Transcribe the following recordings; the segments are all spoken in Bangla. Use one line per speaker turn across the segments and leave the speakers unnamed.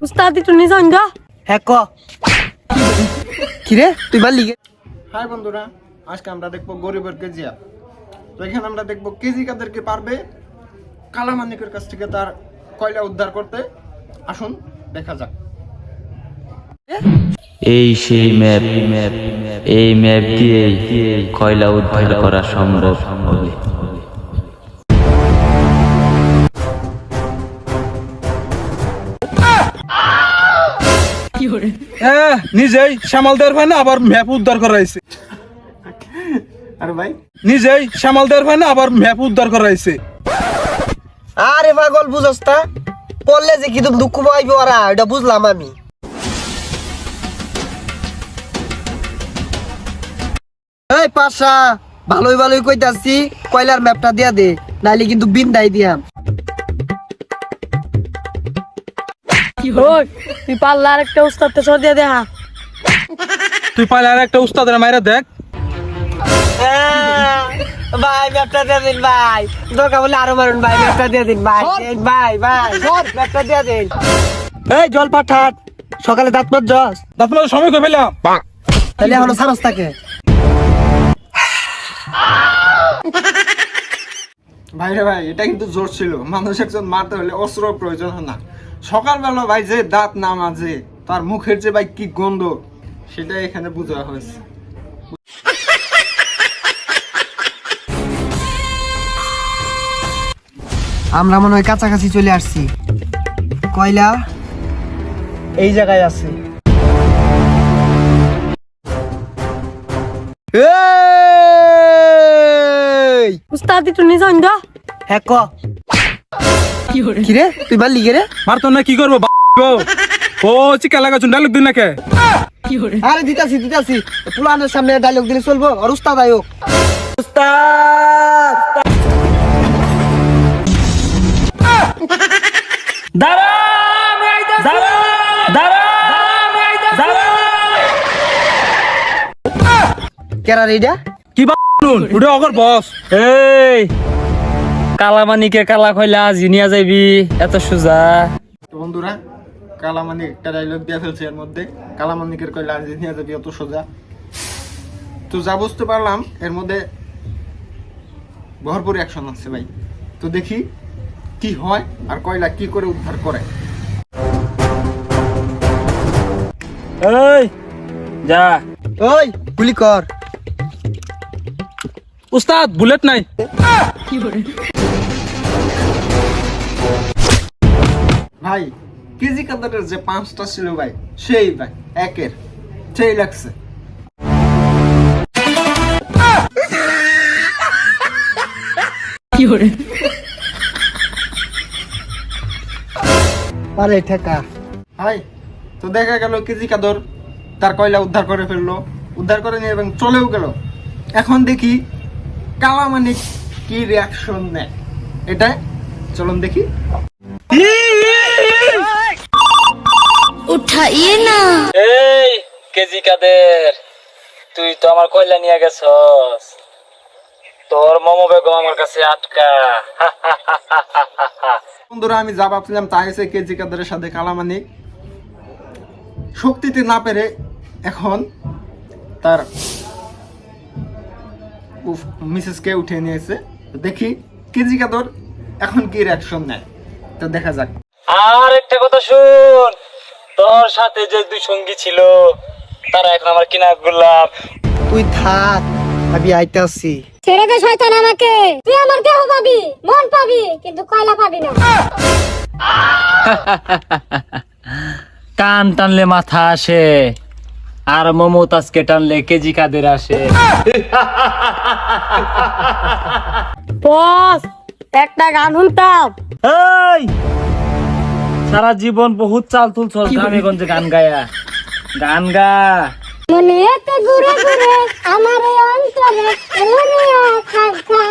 উস্তাদ একটু নিজান গা।
হ্যাঁ ক কিরে তুই মারলি কে?
হাই বন্ধুরা, আজকে আমরা দেখবো গরিবের কেজিয়া। তো এখানে আমরা দেখবো কেজি কাদেরকে পারবে কালামানিকের কাছ থেকে তার কয়লা উদ্ধার করতে। আসুন দেখা যাক।
এই সেই ম্যাপ, এই ম্যাপ দিয়ে কয়লা উদ্ধার করা সম্ভব।
নিজেই শ্যামাল দেওয়ার হয় না আবার ম্যাপ উদ্ধার করাইছে।
আরে ভাই,
নিজেই শ্যামাল দেওয়ার হয় না আবার ম্যাপ উদ্ধার করাইছে।
আরে পাগল বুঝস তা পড়লে যে কি তুমি দুঃখ পাইবি ওরা, এটা বুঝলাম আমি। এই পাশা ভালোই ভালোই কইতাছি কয়লার ম্যাপটা দিয়া দে, নাইলে কিন্তু বিন্দাই দিয়াম।
ওই তুই পারলে আর একটা উস্তাদকে চড় দিয়ে দেখা।
তুই পাইলে আর একটা উস্তাদের মাইরা দেখ।
ভাই ম্যাপটা দিয়ে দিন ভাই, দরকার বলে আরো মারুন ভাই, ম্যাপটা দিয়ে দিন ভাই। ভাই ভাই ম্যাপটা দিয়ে দিন। এই জল পাঠাট, সকালে দাঁত মার জস
দাঁত মাজার সময় কই পেলাম,
তাহলে এখনো সারস থাকে।
ভাই রে ভাই, এটা কিন্তু জোর ছিল। মানুষ একজন মারতে হলে অস্ত্র প্রয়োজন হয় না। সকালবেলা ভাই যে দাঁত না মাজে, তার মুখের যে ভাই কি গন্ধ, সেটা এখানে বোঝা হয়েছে।
আমরা মনে হয় কাছাকাছি চলে আসছি। কয়লা এই জায়গায় আছে।
উস্তাদ একটু নিজান গা।
হ্যাঁ ক কিরে তুই মারলি কে রে?
মারতো না কি করবো ও চিকা লাগা চুন ডায়লগ দিন নাকি।
আরে দিতাছি দিতাছি, পুলানের সামনে ডায়লগ দিলে চলবো? আর উস্তাদ আয়ো। উস্তাদ কেরা রেডা
কি উঠে অগর বস।
এই কালামানিকে কালা কয়লা জিনিয়া যাইবি এত সোজা?
তো বন্ধুরা, কালামানিক একটা ডায়লগ দিয়ে ফেলছে এর মধ্যে। কালামানিকের কয়লা নিয়ে যাবি অত সোজা। তো যা বুঝতে পারলাম এর মধ্যে ভরপুর অ্যাকশন আছে ভাই। তো দেখি কি হয় আর কয়লা কি করে উদ্ধার করে।
এই যা
ওই গুলি কর।
উস্তাদ বুলেট নাই।
ভাই কেজি কাদারের যে পাঁচটা ছিল ভাই, সেই ভাই একের সেই লাগছে।
আরে ঠেকা
ভাই, তো দেখা গেল কেজি কাদর তার কয়লা উদ্ধার করে ফেললো, উদ্ধার করে নিয়ে এবং চলেও গেল। এখন দেখি কালামানিক কি রিয়াকশন নেয়, এটা চলুন দেখি।
উঠাইয়ে না।
এই কেজি কাদের, তুই তো আমার কয়লা নিয়ে গেছস, তোর মোমো বেগম আমার কাছে আটকা।
বন্ধুরা, আমি যা ভাবছিলাম তা হয়েছে। কেজি কাদারের সাথে কালামানিক শক্তিতে না পেরে এখন তার মিসেসকে উঠিয়ে নিয়েছে। দেখি কেজি কাদর এখন কি রিয়াকশন নেয়, তো দেখা যাক।
আর একটা কথা শুন, তোর সাথে যে দুই সঙ্গী ছিল তারা এখন আমার কিনা গোলাপ।
তুই থাক, আমি আইতাছি।
ছেড়ে দে শয়তান আমাকে। তুই আমার দেহ পাবি, মন পাবি, কিন্তু কয়লা পাবি না।
কান টানলে মাথা আসে, আর মমতাজকে টানলে কেজি কাদের আসে।
বস একটা গান শুনতাম।
এই সারা জীবন বহুত চাল তুলছ গ্রামে গঞ্জে গান গায়া, গান গা।
মনে এতে ঘুরে ঘুরে আমার এই অন্তরে এমনে আকাঙ্ক্ষা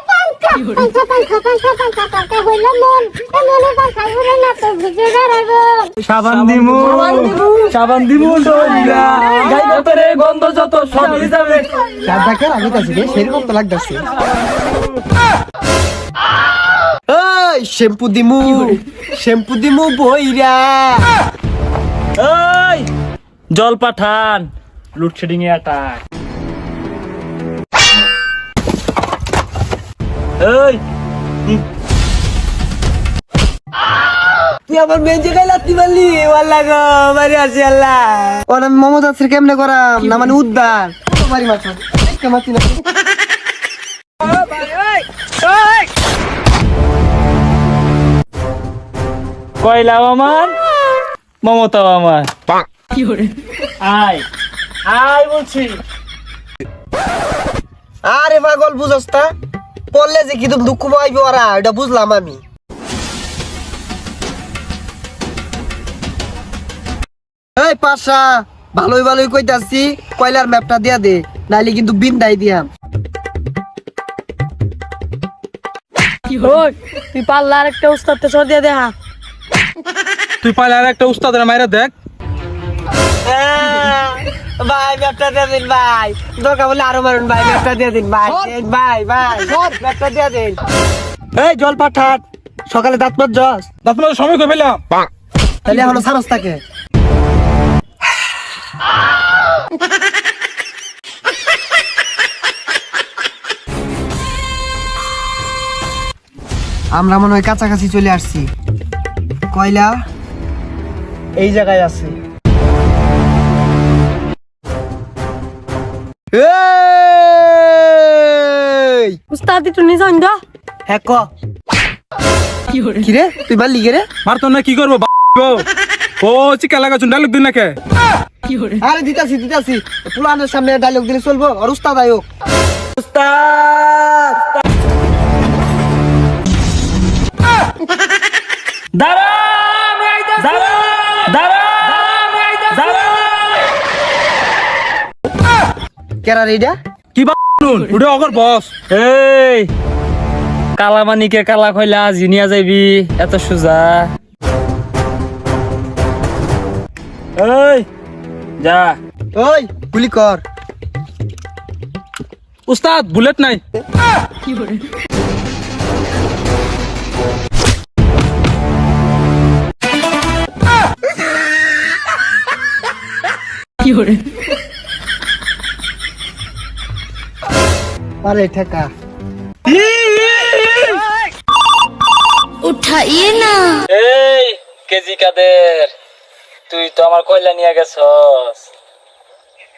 পাঙ্খা পাঙ্খা পাঙ্খা পাঙ্খা পাঙ্খা পাঙ্খা হইল মন মনে পাঙ্খা ঘুরে না তো ভিজে বেড়াবো।
সাবান দিমু ডইলা গাইব তোরে গন্ধ যত সবই যাবে।
দাদাকে আমি কাছে সেরকম তো লাগতাছে। এই শ্যাম্পু দিমু বইরা।
এই জল পাঠান, লোডশেডিং এ অ্যাটাক। এই
তুই আমার মেয়ে গায়ে লাত্তি মারলি, আল্লাহ গো মারি আসি আল্লাহ। ওর আমি মমতা আছে কেমনে করাম না মানে উদ্ধার মারি মাছ মারছি না।
কয়লাও আমার, মমতাও আমার। আয় আয় বলছি।
আরে পাগল বুঝস তা, পড়লে যে কি তুমি দুঃখ পাইবি ওরা, এটা বুঝলাম আমি। এই পাশা ভালোই কইতাছি, কয়লার ম্যাপটা দিয়া দে, নাইলে কিন্তু বিন্দাই দিয়াম।
ওই তুই পাল্লা আর একটা উস্তাদকে ছ দিয়ে দেখা।
তুই পালে আর একটা উস্তাদের মাইরা দেখ।
ভাই ম্যাপটা দিয়ে দিন ভাই, দোকা বলে আরো মারুন ভাই, ম্যাপটা দিয়ে দিন ভাই, ভাই ম্যাপটা দিয়ে দিন। এই জল পাঠাট, সকালে দাঁত মার জস,
দাঁত মাজার সময় কই পেলাম।
তাহলে এখনো সারস থাকে। আমরা মনে হয় কাছাকাছি চলে আসছি, কয়লা এই জায়গায় আছে। এই
উস্তাদ একটু নিছান দা।
হ্যাঁ ক কি রে, তুই মারলি কে রে?
মারতো না কি করবো ও চিকা লাগাছুন ডায়লগ দিন নাকি।
আরে দিতাছি পুলানের সামনে ডায়লগ দিলে চলবো? আর উস্তাদ আয়োগ উস্তাদ
দাঁড়া, দাঁড়া, দাঁড়া, দাঁড়া।
কেরা রেডা?
কি বানুন ওটা অগর বস।
এই কালামানিকে কালা কইলা জিনিয়া যাইবি, এত সোজা? এই যা।
ওই গুলি কর।
উস্তাদ বুলেট নাই।
আরে ঠেকা
उठाइए ना।
এই কেজি কাদের, তুই তো আমার কয়লা নিয়ে গেছস,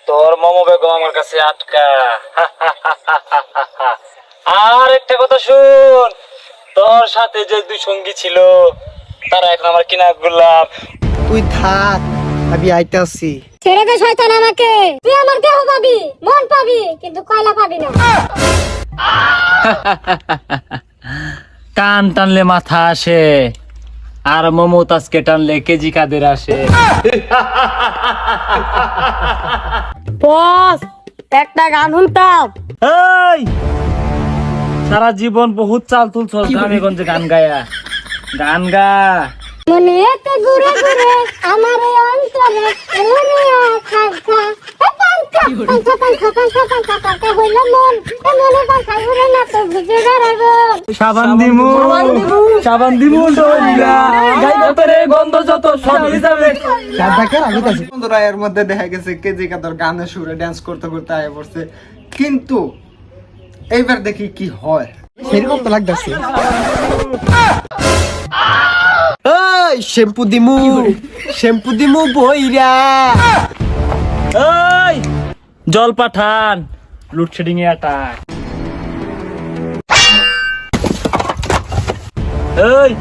তোর মমো বেগম আমার কাছে আটকা। আর একটা কথা শুন, তোর সাথে যে দুই সঙ্গী ছিল তারা এখন আমার কিনা গোলাম।
তুই থাক, আমি আইতাছি।
ছেড়ে দে শয়তান আমাকে। তুই আমার দেহ পাবি, মন পাবি, কিন্তু কয়লা পাবি না।
কান টানলে মাথা আসে, আর মমতাজকে টানলে কেজি কাদের আসে।
বস একটা গান শুনতাম।
এই সারা জীবন বহুত চাল তুলছ গ্রামে গঞ্জে গান গায়া, গান গা।
মনেতে ঘুরে ঘুরে আমার এই অন্তরে এলো রে খাখা পাঙ্খা হইল মন, মনে পাঙ্খা ঘুরে না তো ভিজে বেড়াবো।
সাবান দিমু ডইলা, গাইবো তোরে গন্ধ যত সবই যাবে।
বন্ধুরা এর মধ্যে দেখা গেছে কেজি কাদর গানের সুরে ড্যান্স করতে করতে আয় পড়ছে, কিন্তু এইবার দেখি কি হয়।
সেরকম তো লাগতেছে। এই শ্যাম্পু দিমু বইরা।
এই জল পাঠান, লোডশেডিং এ অ্যাটাক। এই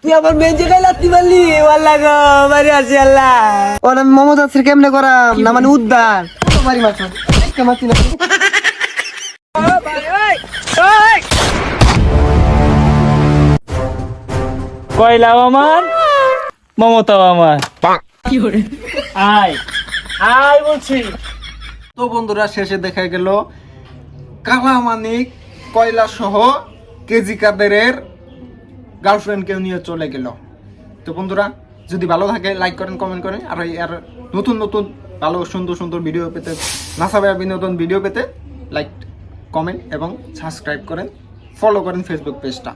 তুই আমার মেয়ে গায়ে লাত্তি মারলি, আল্লাহ গো মারি আসি আল্লাহ। ওর আমি মমতা আছে কেমনে করাম না মানে উদ্ধার মারি মাছ মারছি না।
কয়লাও আমার, মমতাও আমার। আয় আয় বলছি।
তো বন্ধুরা শেষে দেখা গেল কালামানিক কয়লা সহ কেজি কাদেরের গার্লফ্রেন্ডকেও নিয়ে চলে গেল। তো বন্ধুরা যদি ভালো থাকে লাইক করেন, কমেন্ট করেন, আর আর নতুন নতুন ভালো সুন্দর সুন্দর ভিডিও পেতে, নাসা ভাইয়া বিনোদন ভিডিও পেতে লাইক কমেন্ট এবং সাবস্ক্রাইব করেন, ফলো করেন ফেসবুক পেজটা।